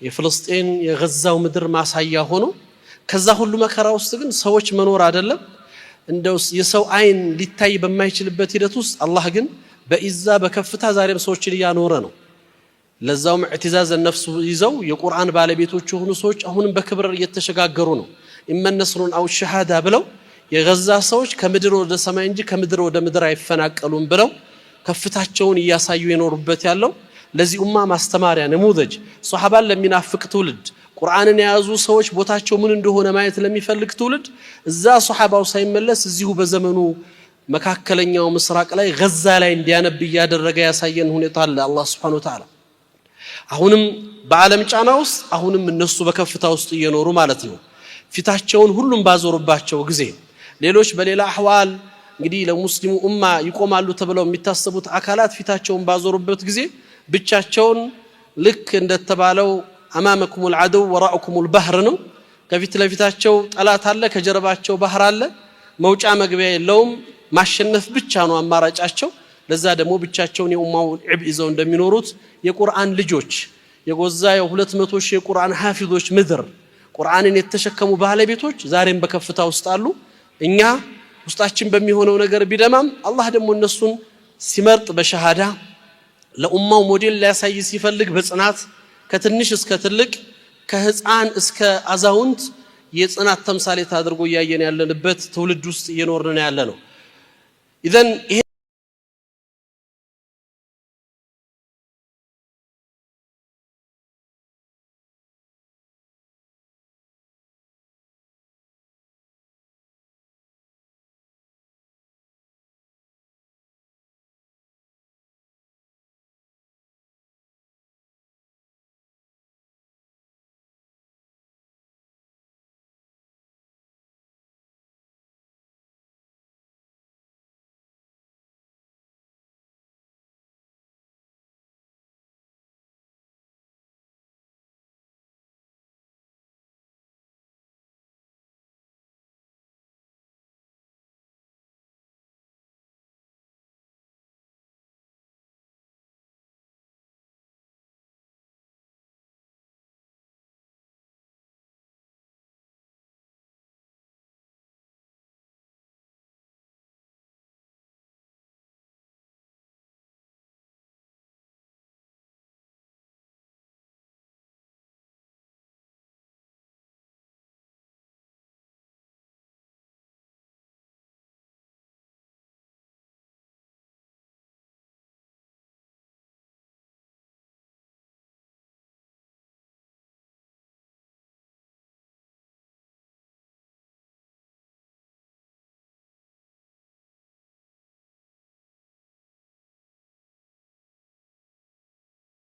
የፍልስጤን የገዛው ምድር ማሳያ ሆኖ ከዛ ሁሉ መከራ ውስጥ ግን ሰዎች መኖር አይደለም እንደው የሰው አይን ሊታይ በማይችልበት ሂደት ውስጥ አላህ ግን በኢዛ በከፍታ ዛሬም ሰዎችን ያኖረ ነው። ለዛውም ኢዕቲዛዝ ነፍስ ይዘው የቁርአን ባለቤቶች የሆኑ ሰዎች አሁንም በክብር እየተሸጋገሩ ነው። ኢመነስሩን አው ሸሃዳ ብለው የገዛ ሰዎች ከምድር ወደ ሰማይ እንጂ ከምድር ወደ ምድር አይፈናቀሉም ብለው ከፍታቸውን እያሳዩ የኖሩበት ያለው ለዚህ ኡማ ማስተማሪያ ነሙዘጅ ሱሐባን ለሚናፍቅ ትውልድ ቁርአንን የያዙ ሰዎች ቦታቸው ምን እንደሆነ ማየት ለሚፈልግ ትውልድ እዛ ሱሐባው ሳይመለስ እዚሁ በዘመኑ መካከለኛው ምስራቅ ላይ ገዛ ላይ እንዲያነብ ያደረገ ያሳየን ሁኔታ አለ አላህ Subhanahu Wa Ta'ala። አሁንም በዓለም ጫና ውስጥ አሁንም እነሱ በከፍታ ውስጥ እየኖሩ ማለት ነው። ፊታቸውን ሁሉም ባዞሩባቸው ጊዜ ሌሎች በሌላ አህዋል እንግዲህ ለሙስሊሙ ኡማ ይቆማሉ ተብለው የሚታሰቡት አካላት ፊታቸውን ባዞሩበት ጊዜ ብቻቸውን ልክ እንደተባለው አማመኩም العدو وراءكم البحر ነው። ከፊት ለፊታቸው ጠላት አለ፣ ከጀርባቸው ባህር አለ። መውጫ መግቢያ የለውም። ማሸነፍ ብቻ ነው አማራጫቸው። ለዛ ደግሞ ብቻቸውን የኡማው ዒብ ይዘው እንደሚኖሩት የቁርአን ልጆች የጎዛ የ200 ሺህ የቁርአን ሐፊዞች ምድር ቁርአንን የተሸከሙ ባለቤቶች ዛሬም በከፍታ ውስጥ አሉ። እኛ ውስጣችን በሚሆነው ነገር ቢደማም አላህ ደግሞ እነሱን ሲመርጥ በሸሃዳ ለኡማው ሞዴል ሊያሳይ ሲፈልግ በጽናት ከትንሽ እስከ ትልቅ ከህፃን እስከ አዛውንት የጽናት ተምሳሌት አድርጎ ያየን ያለንበት ትውልድ ውስጥ እየኖርን ያለ ነው። ኢዘን